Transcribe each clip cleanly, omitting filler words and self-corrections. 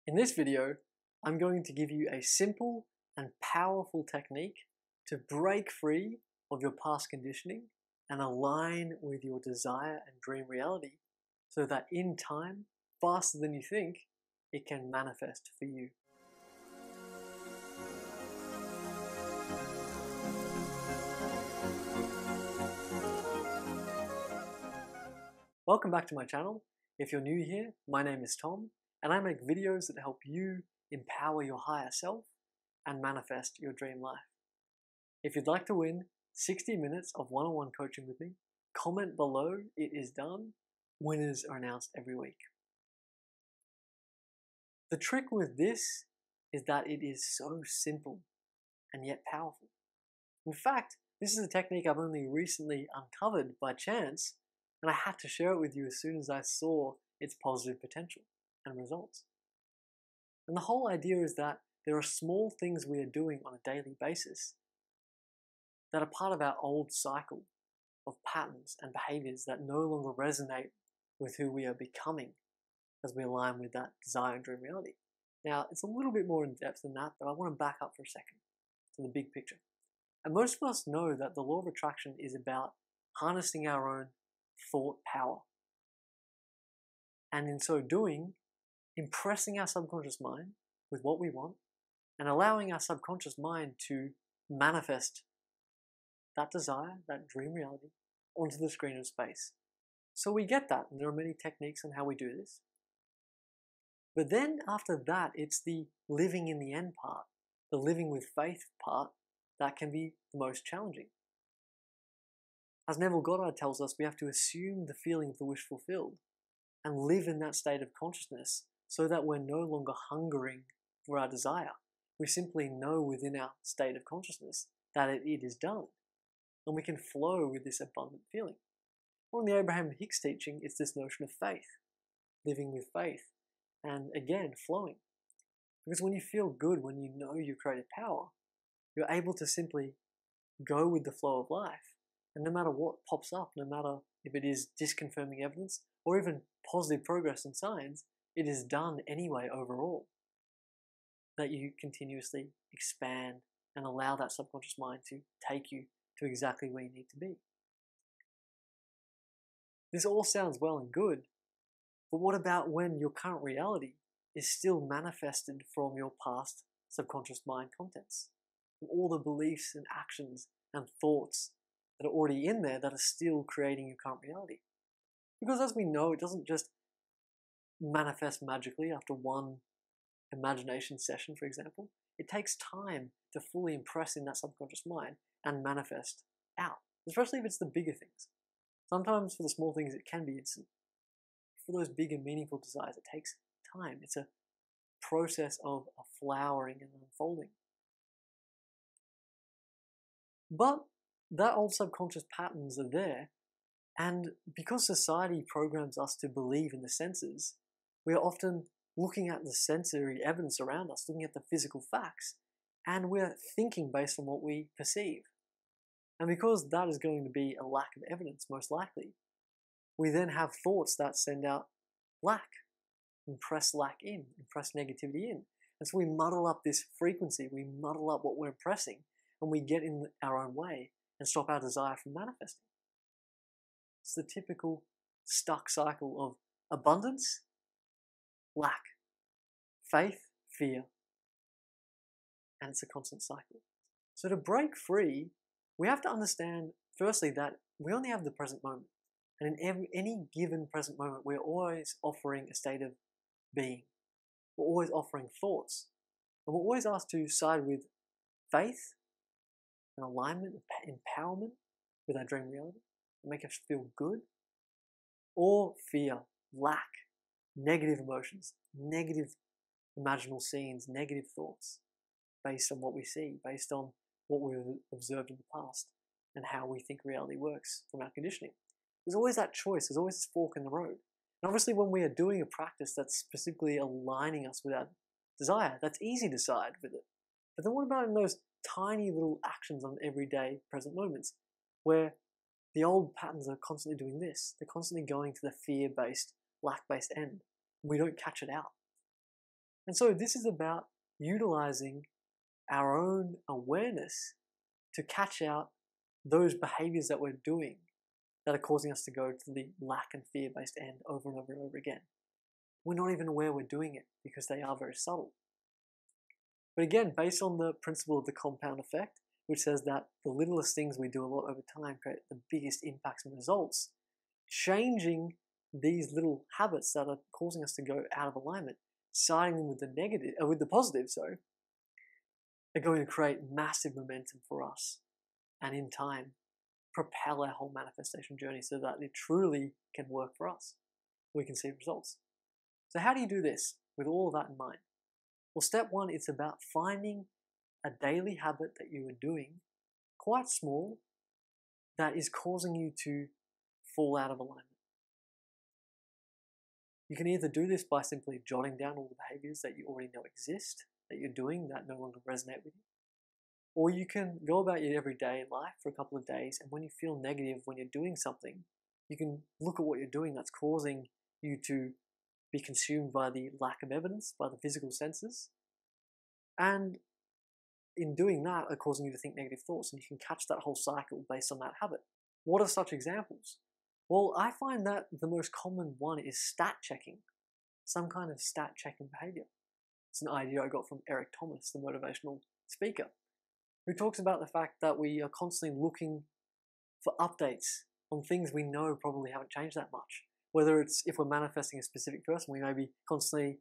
In this video, I'm going to give you a simple and powerful technique to break free of your past conditioning and align with your desire and dream reality so that in time, faster than you think, it can manifest for you. Welcome back to my channel. If you're new here, my name is Tom, and I make videos that help you empower your higher self and manifest your dream life. If you'd like to win 60 minutes of one-on-one coaching with me, comment below "it is done." Winners are announced every week. The trick with this is that it is so simple and yet powerful. In fact, this is a technique I've only recently uncovered by chance, and I had to share it with you as soon as I saw its positive potential and results. And the whole idea is that there are small things we are doing on a daily basis that are part of our old cycle of patterns and behaviors that no longer resonate with who we are becoming as we align with that desire and dream reality. Now, it's a little bit more in depth than that, but I want to back up for a second to the big picture. And most of us know that the law of attraction is about harnessing our own thought power. And in so doing, impressing our subconscious mind with what we want and allowing our subconscious mind to manifest that desire, that dream reality, onto the screen of space. So we get that, and there are many techniques on how we do this. But then after that, it's the living in the end part, the living with faith part, that can be the most challenging. As Neville Goddard tells us, we have to assume the feeling of the wish fulfilled and live in that state of consciousness so that we're no longer hungering for our desire. We simply know within our state of consciousness that it is done, and we can flow with this abundant feeling. On the Abraham Hicks teaching, it's this notion of faith, living with faith, and again, flowing. Because when you feel good, when you know your creative power, you're able to simply go with the flow of life. And no matter what pops up, no matter if it is disconfirming evidence or even positive progress and signs, it is done anyway overall. That you continuously expand and allow that subconscious mind to take you to exactly where you need to be. This all sounds well and good, but what about when your current reality is still manifested from your past subconscious mind contents? From all the beliefs and actions and thoughts that are already in there that are still creating your current reality. Because as we know, it doesn't just manifest magically after one imagination session, for example. It takes time to fully impress in that subconscious mind and manifest out, especially if it's the bigger things. Sometimes for the small things it can be instant. For those bigger meaningful desires, it takes time. It's a process of a flowering and unfolding. But that old subconscious patterns are there, and because society programs us to believe in the senses, we are often looking at the sensory evidence around us, looking at the physical facts, and we're thinking based on what we perceive. And because that is going to be a lack of evidence, most likely, we then have thoughts that send out lack, impress lack in, impress negativity in. And so we muddle up this frequency, we muddle up what we're impressing, and we get in our own way and stop our desire from manifesting. It's the typical stuck cycle of abundance, lack, faith, fear, and it's a constant cycle. So to break free, we have to understand, firstly, that we only have the present moment. And in any given present moment, we're always offering a state of being. We're always offering thoughts. And we're always asked to side with faith and alignment, empowerment with our dream reality, and make us feel good, or fear, lack, negative emotions, negative imaginal scenes, negative thoughts, based on what we see, based on what we've observed in the past, and how we think reality works from our conditioning. There's always that choice, there's always this fork in the road. And obviously when we are doing a practice that's specifically aligning us with our desire, that's easy to side with it. But then what about in those tiny little actions on everyday present moments where the old patterns are constantly doing this? They're constantly going to the fear-based, lack-based end. We don't catch it out. And so this is about utilizing our own awareness to catch out those behaviors that we're doing that are causing us to go to the lack and fear-based end over and over and over again. We're not even aware we're doing it because they are very subtle. But again, based on the principle of the compound effect, which says that the littlest things we do a lot over time create the biggest impacts and results, changing these little habits that are causing us to go out of alignment, siding them with the positive, are going to create massive momentum for us, and in time, propel our whole manifestation journey so that it truly can work for us. We can see results. So how do you do this with all of that in mind? Well, step one, it's about finding a daily habit that you are doing, quite small, that is causing you to fall out of alignment. You can either do this by simply jotting down all the behaviors that you already know exist, that you're doing that no longer resonate with you. Or you can go about your everyday life for a couple of days, and when you feel negative when you're doing something, you can look at what you're doing that's causing you to be consumed by the lack of evidence, by the physical senses, and in doing that are causing you to think negative thoughts, and you can catch that whole cycle based on that habit. What are such examples? Well, I find that the most common one is stat checking, some kind of stat checking behavior. It's an idea I got from Eric Thomas, the motivational speaker, who talks about the fact that we are constantly looking for updates on things we know probably haven't changed that much. Whether it's if we're manifesting a specific person, we may be constantly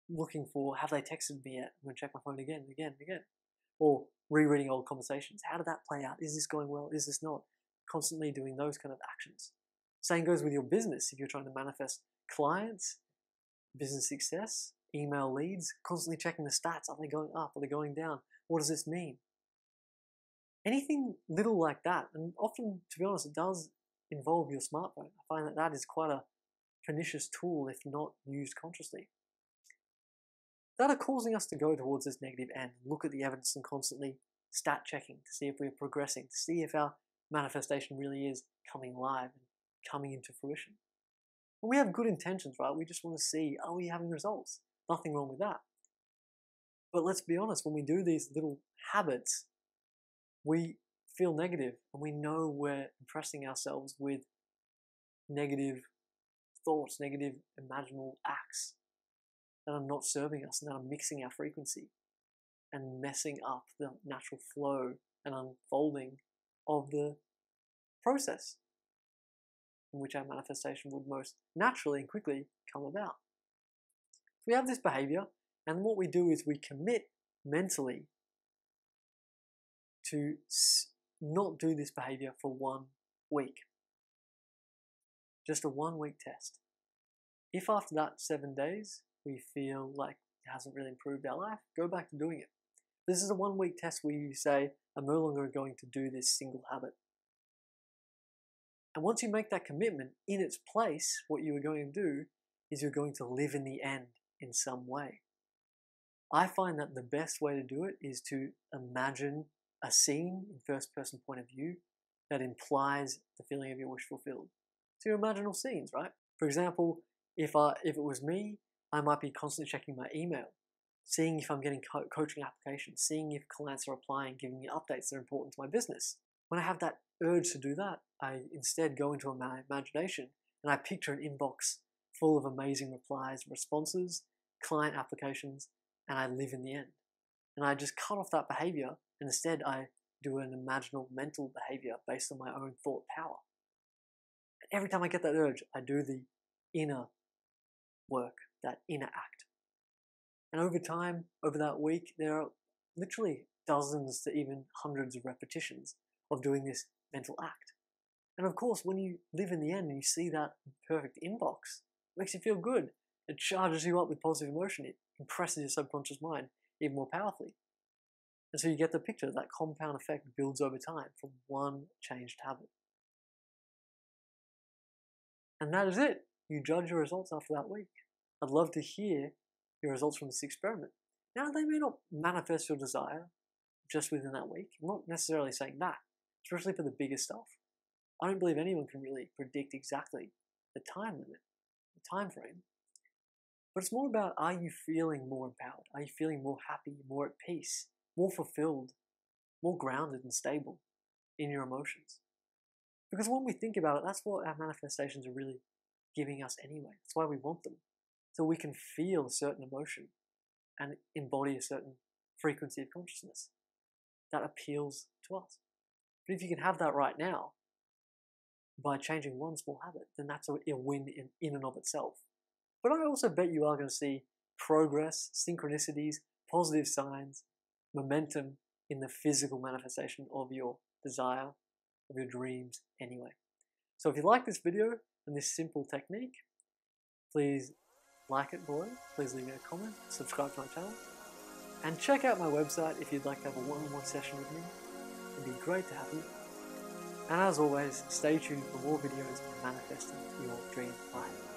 looking for, have they texted me yet? I'm going to check my phone again and again and again. Or rereading old conversations. How did that play out? Is this going well? Is this not? Constantly doing those kind of actions. Same goes with your business. If you're trying to manifest clients, business success, email leads, constantly checking the stats. Are they going up? Are they going down? What does this mean? Anything little like that, and often, to be honest, it does involve your smartphone. I find that that is quite a pernicious tool if not used consciously. That are causing us to go towards this negative end, look at the evidence and constantly stat checking to see if we're progressing, to see if our manifestation really is coming live and coming into fruition. And we have good intentions, right? We just want to see, are we having results? Nothing wrong with that. But let's be honest, when we do these little habits, we feel negative and we know we're impressing ourselves with negative thoughts, negative imaginal acts that are not serving us and that are mixing our frequency and messing up the natural flow and unfolding of the process in which our manifestation would most naturally and quickly come about. We have this behavior, and what we do is we commit mentally to not do this behavior for 1 week. Just a 1-week test. If after that 7 days we feel like it hasn't really improved our life, go back to doing it. This is a 1-week test where you say, I'm no longer going to do this single habit. And once you make that commitment, in its place, what you are going to do is you're going to live in the end in some way. I find that the best way to do it is to imagine a scene in first-person point of view that implies the feeling of your wish fulfilled. So your imaginal scenes, right? For example, if it was me, I might be constantly checking my email, seeing if I'm getting coaching applications, seeing if clients are applying, giving me updates that are important to my business. When I have that urge to do that, I instead go into my imagination and I picture an inbox full of amazing replies, responses, client applications, and I live in the end. And I just cut off that behavior, and instead I do an imaginal mental behavior based on my own thought power. And every time I get that urge, I do the inner work, that inner act. And over time, over that week, there are literally dozens to even hundreds of repetitions of doing this mental act. And of course, when you live in the end and you see that perfect inbox, it makes you feel good. It charges you up with positive emotion. It impresses your subconscious mind even more powerfully. And so you get the picture. That compound effect builds over time from one changed habit. And that is it. You judge your results after that week. I'd love to hear your results from this experiment. Now, they may not manifest your desire just within that week. I'm not necessarily saying that, especially for the bigger stuff. I don't believe anyone can really predict exactly the time limit, the time frame. But it's more about, are you feeling more empowered? Are you feeling more happy, more at peace, more fulfilled, more grounded and stable in your emotions? Because when we think about it, that's what our manifestations are really giving us anyway. That's why we want them. So we can feel a certain emotion and embody a certain frequency of consciousness that appeals to us. But if you can have that right now by changing one small habit, then that's a win in and of itself. But I also bet you are going to see progress, synchronicities, positive signs, momentum in the physical manifestation of your desire, of your dreams anyway. So if you like this video and this simple technique, please like it below, please leave me a comment, subscribe to my channel, and check out my website if you'd like to have a one-on-one session with me. It'd be great to have you. And as always, stay tuned for more videos on manifesting your dream life.